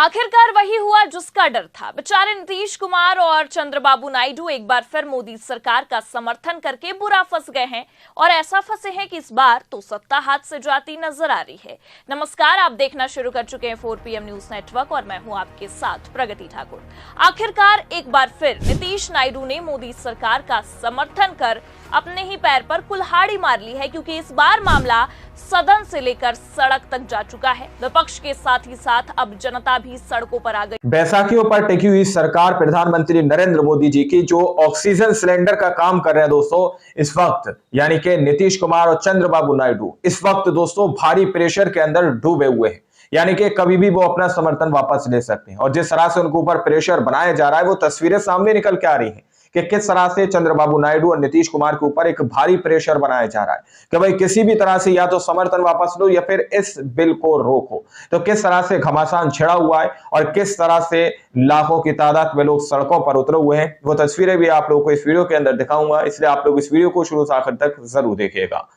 आखिरकार वही हुआ जिसका डर था। बेचारे नीतीश कुमार और चंद्रबाबू नायडू एक बार फिर मोदी सरकार का समर्थन करके बुरा फंस गए हैं और ऐसा फंसे हैं कि इस बार तो सत्ता हाथ से जाती नजर आ रही है। नमस्कार, आप देखना शुरू कर चुके हैं 4 PM न्यूज नेटवर्क और मैं हूं आपके साथ प्रगति ठाकुर। आखिरकार एक बार फिर नीतीश नायडू ने मोदी सरकार का समर्थन कर अपने ही पैर पर कुल्हाड़ी मार ली है, क्योंकि इस बार मामला सदन से लेकर सड़क तक जा चुका है। विपक्ष के साथ ही साथ अब जनता भी सड़कों पर आ गई। बैसाखियों पर टिकी हुई सरकार प्रधानमंत्री नरेंद्र मोदी जी की जो ऑक्सीजन सिलेंडर का काम कर रहे हैं दोस्तों, इस वक्त यानी कि नीतीश कुमार और चंद्रबाबू नायडू इस वक्त दोस्तों भारी प्रेशर के अंदर डूबे हुए हैं। यानी कि कभी भी वो अपना समर्थन वापस ले सकते हैं और जिस तरह से उनके ऊपर प्रेशर बनाया जा रहा है वो तस्वीरें सामने निकल के आ रही हैं कि किस तरह से चंद्रबाबू नायडू और नीतीश कुमार के ऊपर एक भारी प्रेशर बनाया जा रहा है कि भाई किसी भी तरह से या तो समर्थन वापस लो या फिर इस बिल को रोको। तो किस तरह से घमासान छिड़ा हुआ है और किस तरह से लाखों की तादाद में लोग सड़कों पर उतरे हुए हैं, वो तस्वीरें भी आप लोगों को इस वीडियो के अंदर दिखाऊंगा, इसलिए आप लोग इस वीडियो को शुरू से आखिर तक जरूर देखिएगा।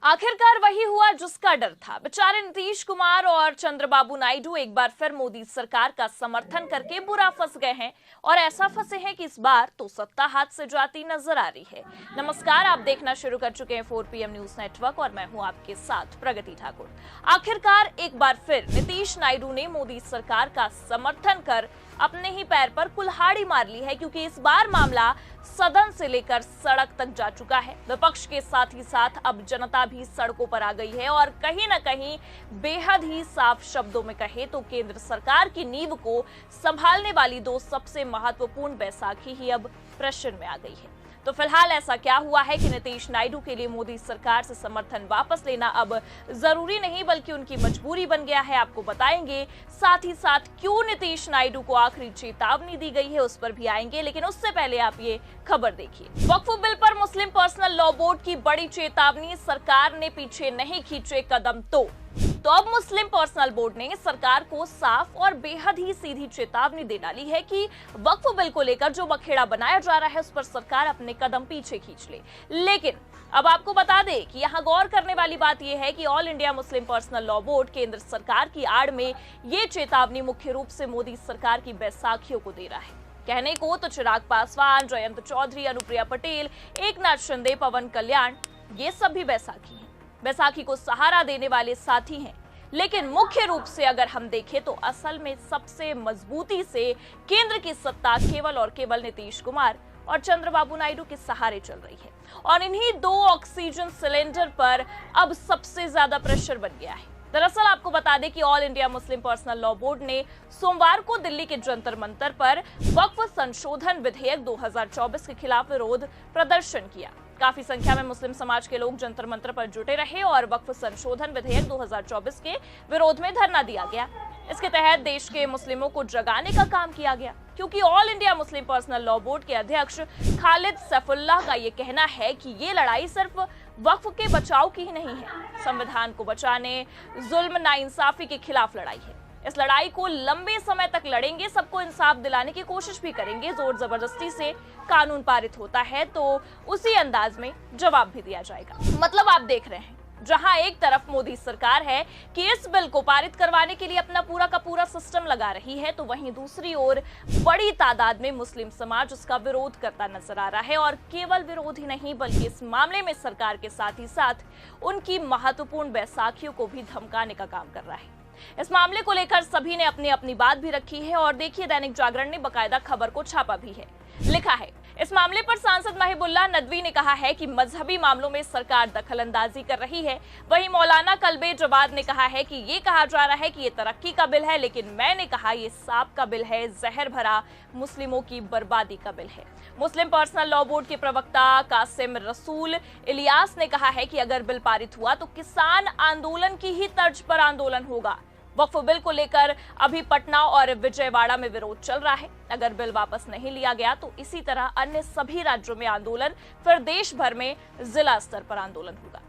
आखिरकार वही हुआ जिसका डर था। बेचारे नीतीश कुमार और चंद्रबाबू नायडू एक बार फिर मोदी सरकार का समर्थन करके बुरा फंस गए हैं और ऐसा फंसे हैं कि इस बार तो सत्ता हाथ से जाती नजर आ रही है। नमस्कार, आप देखना शुरू कर चुके हैं 4 PM न्यूज नेटवर्क और मैं हूं आपके साथ प्रगति ठाकुर। आखिरकार एक बार फिर नीतीश नायडू ने मोदी सरकार का समर्थन कर अपने ही पैर पर कुल्हाड़ी मार ली है, क्योंकि इस बार मामला सदन से लेकर सड़क तक जा चुका है। विपक्ष के साथ ही साथ अब जनता भी सड़कों पर आ गई है और कहीं ना कहीं बेहद ही साफ शब्दों में कहे तो केंद्र सरकार की नींव को संभालने वाली दो सबसे महत्वपूर्ण बैसाखी ही अब प्रश्न में आ गई है। तो फिलहाल ऐसा क्या हुआ है कि नीतीश नायडू के लिए मोदी सरकार से समर्थन वापस लेना अब जरूरी नहीं बल्कि उनकी मजबूरी बन गया है, आपको बताएंगे। साथ ही साथ क्यों नीतीश नायडू को आखिरी चेतावनी दी गई है उस पर भी आएंगे, लेकिन उससे पहले आप ये खबर देखिए। वक्फ बिल पर मुस्लिम पर्सनल लॉ बोर्ड की बड़ी चेतावनी, सरकार ने पीछे नहीं खींचे कदम तो अब मुस्लिम पर्सनल बोर्ड ने सरकार को साफ और बेहद ही सीधी चेतावनी दे डाली है कि वक्फ बिल को लेकर जो बखेड़ा बनाया जा रहा है उस पर सरकार अपने कदम पीछे खींच ले। लेकिन अब आपको बता दें कि यहाँ गौर करने वाली बात यह है कि all India Muslim personal law board केंद्र सरकार की आड़ में ये चेतावनी मुख्य रूप से मोदी सरकार की बैसाखियों को दे रहा है। कहने को तो चिराग पासवान, जयंत चौधरी, अनुप्रिया पटेल, एकनाथ शिंदे, पवन कल्याण, ये सब भी बैसाखी हैं, बैसाखी को सहारा देने वाले साथी हैं। लेकिन मुख्य रूप से अगर हम देखें तो असल में सबसे मजबूती से केंद्र की सत्ता केवल और केवल नीतीश कुमार और चंद्रबाबू नायडू के सहारे चल रही है और इन्हीं दो ऑक्सीजन सिलेंडर पर अब सबसे ज्यादा प्रेशर बन गया है। दरअसल आपको बता दें कि all India Muslim personal law board ने सोमवार को दिल्ली के जंतर मंतर पर वक्फ संशोधन विधेयक 2024 के खिलाफ विरोध प्रदर्शन किया। काफी संख्या में मुस्लिम समाज के लोग जंतर मंतर पर जुटे रहे और वक्फ संशोधन विधेयक 2024 के विरोध में धरना दिया गया। इसके तहत देश के मुस्लिमों को जगाने का काम किया गया, क्योंकि all India Muslim personal law board के अध्यक्ष खालिद सैफुल्लाह का ये कहना है कि ये लड़ाई सिर्फ वक्फ के बचाव की ही नहीं है, संविधान को बचाने, जुल्म नाइंसाफी के खिलाफ लड़ाई है। इस लड़ाई को लंबे समय तक लड़ेंगे, सबको इंसाफ दिलाने की कोशिश भी करेंगे। जोर जबरदस्ती से कानून पारित होता है तो उसी अंदाज में जवाब भी दिया जाएगा। मतलब आप देख रहे हैं, जहां एक तरफ मोदी सरकार है कि इस बिल को पारित करवाने के लिए अपना पूरा का पूरा सिस्टम लगा रही है, तो वहीं दूसरी ओर बड़ी तादाद में मुस्लिम समाज उसका विरोध करता नजर आ रहा है और केवल विरोध ही नहीं बल्कि इस मामले में सरकार के साथ ही साथ उनकी महत्वपूर्ण बैसाखियों को भी धमकाने का काम कर रहा है। इस मामले को लेकर सभी ने अपनी अपनी बात भी रखी है और देखिए दैनिक जागरण ने बकायदा खबर को छापा भी है। लिखा है, इस मामले पर सांसद महिबुल्लाह नदवी ने कहा है कि मजहबी मामलों में सरकार दखलंदाजी कर रही है। वहीं मौलाना कल्बे जवाद ने कहा है कि ये कहा जा रहा है कि ये तरक्की का बिल है, लेकिन मैंने कहा ये सांप का बिल है, जहर भरा मुस्लिमों की बर्बादी का बिल है। मुस्लिम पर्सनल लॉ बोर्ड के प्रवक्ता कासिम रसूल इलियास ने कहा है कि अगर बिल पारित हुआ तो किसान आंदोलन की ही तर्ज पर आंदोलन होगा। वक्फ बिल को लेकर अभी पटना और विजयवाड़ा में विरोध चल रहा है। अगर बिल वापस नहीं लिया गया तो इसी तरह अन्य सभी राज्यों में आंदोलन, फिर देश भर में जिला स्तर पर आंदोलन होगा।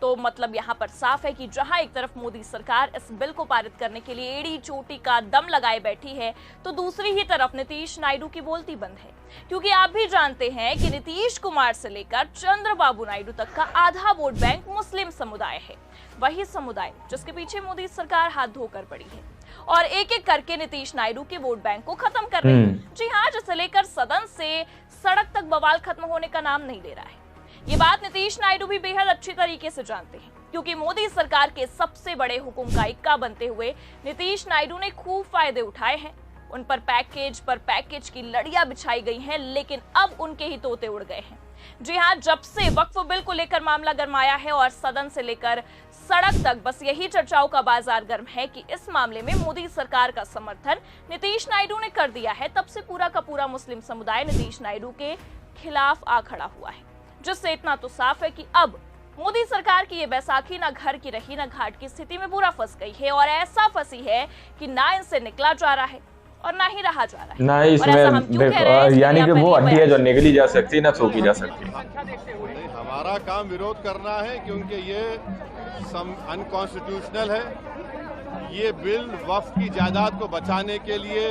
तो मतलब यहाँ पर साफ है कि जहां एक तरफ मोदी सरकार इस बिल को पारित करने के लिए एड़ी चोटी का दम लगाए बैठी है, तो दूसरी ही तरफ नीतीश नायडू की बोलती बंद है। क्योंकि आप भी जानते हैं कि नीतीश कुमार से लेकर चंद्रबाबू नायडू तक का आधा वोट बैंक मुस्लिम समुदाय है, वही समुदाय जिसके पीछे मोदी सरकार हाथ धोकर पड़ी है और एक एक करके नीतीश नायडू के वोट बैंक को खत्म कर रही है। जी हाँ, जिसे लेकर सदन से सड़क तक बवाल खत्म होने का नाम नहीं ले रहा है। ये बात नीतीश नायडू भी बेहद अच्छी तरीके से जानते हैं, क्योंकि मोदी सरकार के सबसे बड़े हुकुम का इक्का बनते हुए नीतीश नायडू ने खूब फायदे उठाए हैं। उन पर पैकेज की लड़ियां बिछाई गई हैं, लेकिन अब उनके ही तोते उड़ गए हैं। जी हाँ, जब से वक्फ बिल को लेकर मामला गरमाया है और सदन से लेकर सड़क तक बस यही चर्चाओं का बाजार गर्म है कि इस मामले में मोदी सरकार का समर्थन नीतीश नायडू ने कर दिया है, तब से पूरा का पूरा मुस्लिम समुदाय नीतीश नायडू के खिलाफ आ खड़ा हुआ है। जिससे इतना तो साफ है कि अब मोदी सरकार की ये बैसाखी ना घर की रही ना घाट की स्थिति में पूरा फंस गई है, और ऐसा फंसी है कि ना इनसे निकला जा रहा है और ना ही रहा जा रहा है। ना इसमें यानी कि वो हड्डी है जो निगली जा सकती ना सोखी जा सकती। हमारा काम विरोध करना है, क्योंकि ये अनकॉन्स्टिट्यूशनल है। ये बिल वक्फ की जायदाद को बचाने के लिए,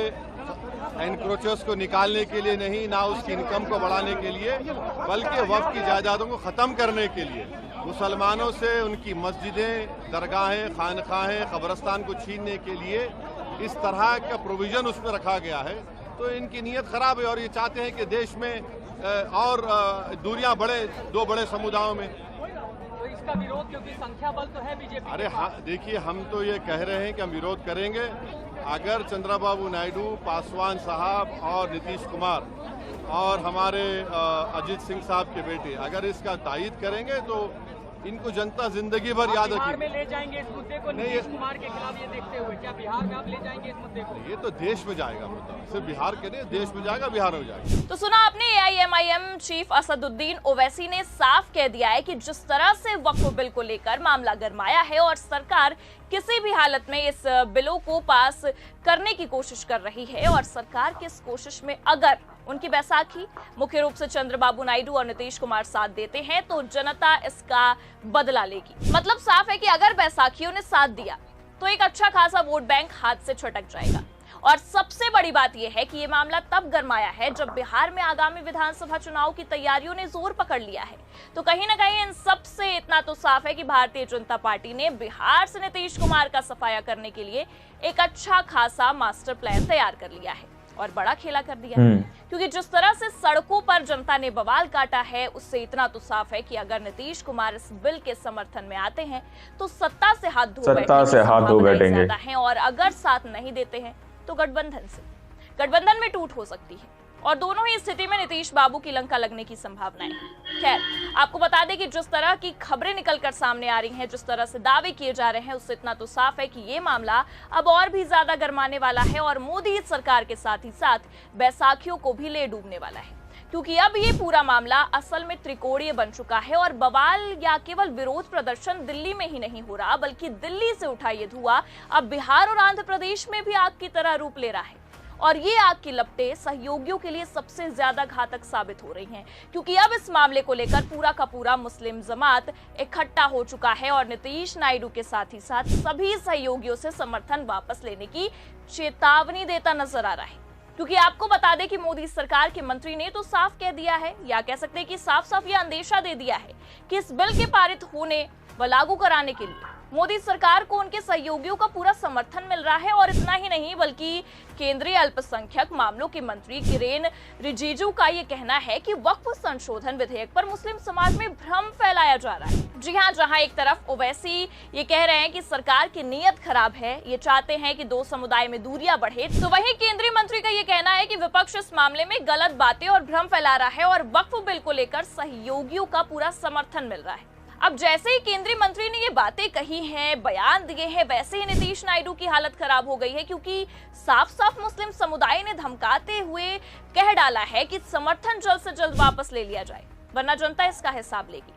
एनक्रोचर्स को निकालने के लिए नहीं, ना उसकी इनकम को बढ़ाने के लिए, बल्कि वक्फ की जायदादों को ख़त्म करने के लिए, मुसलमानों से उनकी मस्जिदें, दरगाहें, खानखाहें, कब्रस्तान को छीनने के लिए इस तरह का प्रोविजन उसमें रखा गया है। तो इनकी नीयत खराब है और ये चाहते हैं कि देश में और दूरियां बढ़े दो बड़े समुदायों में। तो इसका विरोध, क्योंकि संख्या बल तो है बीजेपी। अरे हाँ, देखिए, हम तो ये कह रहे हैं कि हम विरोध करेंगे। अगर चंद्रबाबू नायडू, पासवान साहब और नीतीश कुमार और हमारे अजीत सिंह साहब के बेटे अगर इसका तायीद करेंगे तो इनको जनता जिंदगी भर याद रखेगी। बिहार में ले जाएंगे इस मुद्दे को नीतीश कुमार के खिलाफ, ये देखते हुए क्या बिहार में आप ले जाएंगे इस मुद्दे को? ये तो देश में जाएगा मुद्दा, सिर्फ बिहार के नहीं, देश में जाएगा, बिहार में जाएगा। तो सुना आपने, AIMIM चीफ असदुद्दीन ओवैसी ने साफ कह दिया है कि जिस तरह से वक्फ बिल को लेकर मामला गरमाया है और सरकार किसी भी हालत में इस बिलों को पास करने की कोशिश कर रही है, और सरकार की इस कोशिश में अगर उनकी बैसाखी मुख्य रूप से चंद्रबाबू नायडू और नीतीश कुमार साथ देते हैं तो जनता इसका बदला लेगी। मतलब साफ है कि अगर बैसाखियों ने साथ दिया तो एक अच्छा खासा वोट बैंक हाथ से छटक जाएगा। और सबसे बड़ी बात यह है कि ये मामला तब गरमाया है जब बिहार में आगामी विधानसभा चुनाव की तैयारियों ने जोर पकड़ लिया है। तो कहीं ना कहीं इन सब से इतना तो साफ है कि भारतीय जनता पार्टी ने बिहार से नीतीश कुमार का सफाया करने के लिए एक अच्छा खासा मास्टर प्लान तैयार कर लिया है और बड़ा खेला कर दिया है। क्योंकि जिस तरह से सड़कों पर जनता ने बवाल काटा है, उससे इतना तो साफ है कि अगर नीतीश कुमार इस बिल के समर्थन में आते हैं तो सत्ता से हाथ धो बैठेंगे, और अगर साथ नहीं देते हैं तो गठबंधन में टूट हो सकती है, और दोनों ही स्थिति में नीतीश बाबू की लंका लगने की संभावनाएं। खैर, आपको बता दें कि जिस तरह की खबरें निकलकर सामने आ रही हैं, जिस तरह से दावे किए जा रहे हैं, उससे इतना तो साफ है कि ये मामला अब और भी ज्यादा गरमाने वाला है और मोदी सरकार के साथ ही साथ बैसाखियों को भी ले डूबने वाला है। क्योंकि अब ये पूरा मामला असल में त्रिकोणीय बन चुका है और बवाल या केवल विरोध प्रदर्शन दिल्ली में ही नहीं हो रहा, बल्कि दिल्ली से उठा ये धुआं अब बिहार और आंध्र प्रदेश में भी आग की तरह रूप ले रहा है। और ये आग की लपटें सहयोगियों के लिए सबसे ज्यादा घातक साबित हो रही हैं, क्योंकि अब इस मामले को लेकर पूरा का पूरा मुस्लिम जमात इकट्ठा हो चुका है और नीतीश नायडू के साथ ही साथ सभी सहयोगियों से समर्थन वापस लेने की चेतावनी देता नजर आ रहा है। क्योंकि आपको बता दें कि मोदी सरकार के मंत्री ने तो साफ कह दिया है, या कह सकते हैं कि साफ साफ ये अंदेशा दे दिया है कि इस बिल के पारित होने व लागू कराने के लिए मोदी सरकार को उनके सहयोगियों का पूरा समर्थन मिल रहा है। और इतना ही नहीं, बल्कि केंद्रीय अल्पसंख्यक मामलों के मंत्री किरेन रिजिजू का ये कहना है कि वक्फ संशोधन विधेयक पर मुस्लिम समाज में भ्रम फैलाया जा रहा है। जी हाँ, जहां एक तरफ ओवैसी ये कह रहे हैं कि सरकार की नीयत खराब है, ये चाहते हैं कि दो समुदाय में दूरियां बढ़े, तो वहीं केंद्रीय मंत्री का ये कहना है कि विपक्ष इस मामले में गलत बातें और भ्रम फैला रहा है और वक्फ बिल को लेकर सहयोगियों का पूरा समर्थन मिल रहा है। अब जैसे ही केंद्रीय मंत्री ने ये बातें कही हैं, बयान दिए हैं, वैसे ही नीतीश नायडू की हालत खराब हो गई है, क्योंकि साफ साफ मुस्लिम समुदाय ने धमकाते हुए कह डाला है कि समर्थन जल्द से जल्द वापस ले लिया जाए, वरना जनता इसका हिसाब लेगी।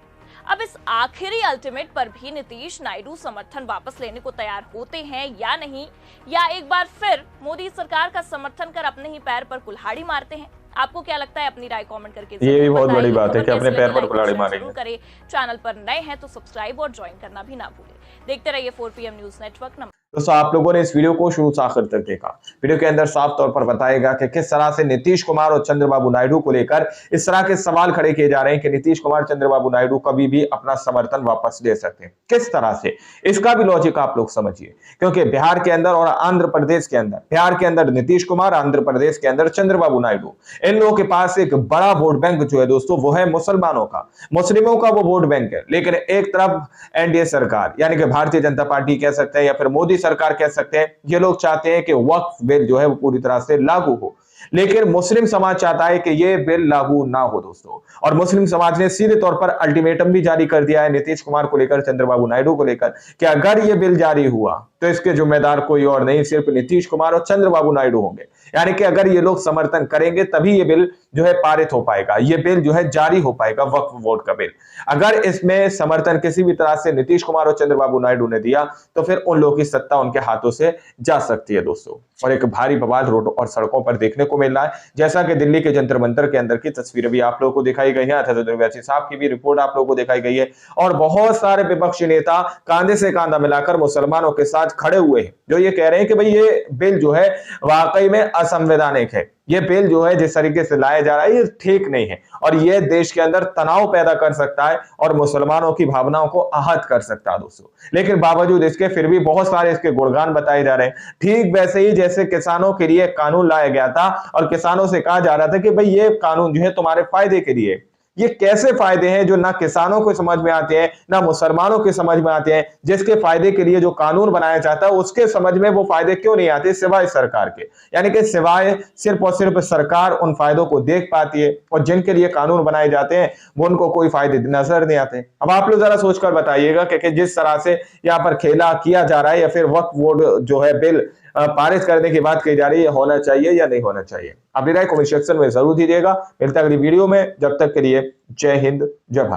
अब इस आखिरी अल्टीमेट पर भी नीतीश नायडू समर्थन वापस लेने को तैयार होते हैं या नहीं, या एक बार फिर मोदी सरकार का समर्थन कर अपने ही पैर पर कुल्हाड़ी मारते हैं, आपको क्या लगता है अपनी राय कमेंट करके ये भी बहुत बताइए। बड़ी बात है खबर कि अपने कैसी पैर लगी, पर लाइक और कुल्हाड़ी शेयर मारेंगे। जरूर करें। चैनल पर नए हैं तो सब्सक्राइब और ज्वाइन करना भी ना भूलें। देखते रहिए 4 PM न्यूज नेटवर्क। दोस्तों आप लोगों ने इस वीडियो को शुरू से आखिर तक देखा। वीडियो के अंदर साफ तौर पर बताएगा कि किस तरह से नीतीश कुमार और चंद्रबाबू नायडू को लेकर इस तरह के सवाल खड़े किए जा रहे हैं कि नीतीश कुमार चंद्रबाबू नायडू कभी भी अपना समर्थन वापस ले सकते हैं। किस तरह से, इसका भी लॉजिक आप लोग समझिए, क्योंकि बिहार के अंदर और आंध्र प्रदेश के अंदर, बिहार के अंदर नीतीश कुमार, आंध्र प्रदेश के अंदर चंद्रबाबू नायडू, इन लोगों के पास एक बड़ा वोट बैंक जो है दोस्तों वो है मुसलमानों का, मुस्लिमों का वो वोट बैंक है। लेकिन एक तरफ एनडीए सरकार यानी कि भारतीय जनता पार्टी कह सकते हैं या फिर मोदी सरकार कह सकते हैं, ये लोग चाहते हैं कि वक्फ बिल जो है वो पूरी तरह से लागू हो, लेकिन मुस्लिम समाज चाहता है कि ये बिल लागू ना हो दोस्तों। और मुस्लिम समाज ने सीधे तौर पर अल्टीमेटम भी जारी कर दिया है नीतीश कुमार को लेकर, चंद्रबाबू नायडू को लेकर, कि अगर ये बिल जारी हुआ तो इसके जिम्मेदार कोई और नहीं, सिर्फ नीतीश कुमार और चंद्रबाबू नायडू होंगे। यानी कि अगर ये लोग समर्थन करेंगे तभी ये बिल जो है पारित हो पाएगा, ये बिल जो है जारी हो पाएगा, वक्फ बोर्ड का बिल। अगर इसमें समर्थन किसी भी तरह से नीतीश कुमार और चंद्रबाबू नायडू ने दिया तो फिर उन लोगों की सत्ता उनके हाथों से जा सकती है दोस्तों। और एक भारी बवाल रोड और सड़कों पर देखने को मिल रहा है, जैसा कि दिल्ली के जंतर मंतर के अंदर की तस्वीरें भी आप लोगों को दिखाई गई है, असदुद्दीन ओवैसी साहब की भी रिपोर्ट आप लोगों को दिखाई गई है। और बहुत सारे विपक्षी नेता कांधे से कांधा मिलाकर मुसलमानों के साथ खड़े हुए हैं, जो ये कह रहे हैं कि भाई ये बिल जो है वाकई में असंवैधानिक है, ये बिल जो है जिस तरीके से लाया जा रहा है ये ठीक नहीं है, और ये देश के अंदर तनाव पैदा कर सकता है और मुसलमानों की भावनाओं को आहत कर सकता है दोस्तों। लेकिन बावजूद इसके फिर भी बहुत सारे इसके गुणगान बताए जा रहे हैं। ठीक वैसे ही जैसे किसानों के लिए कानून लाया गया था और किसानों से कहा जा रहा था कि भाई ये कानून जो है तुम्हारे फायदे के लिए। ये कैसे फायदे हैं जो ना किसानों को समझ में आते हैं ना मुसलमानों के समझ में आते हैं। जिसके फायदे के लिए जो कानून बनाया जाता है उसके समझ में वो फायदे क्यों नहीं आते सिवाय सरकार के, यानी कि सिवाय सिर्फ और सिर्फ सरकार उन फायदों को देख पाती है और जिनके लिए कानून बनाए जाते हैं वो उनको कोई फायदे नजर नहीं आते। अब आप लोग जरा सोचकर बताइएगा कि जिस तरह से यहाँ पर खेला किया जा रहा है या फिर वक्फ बोर्ड जो है बिल पारित करने की बात कही जा रही है, होना चाहिए या नहीं होना चाहिए? अपनी राय कमेंट सेक्शन में जरूर दीजिएगा। मिलता है अगली वीडियो में, जब तक के लिए जय हिंद जय भारत।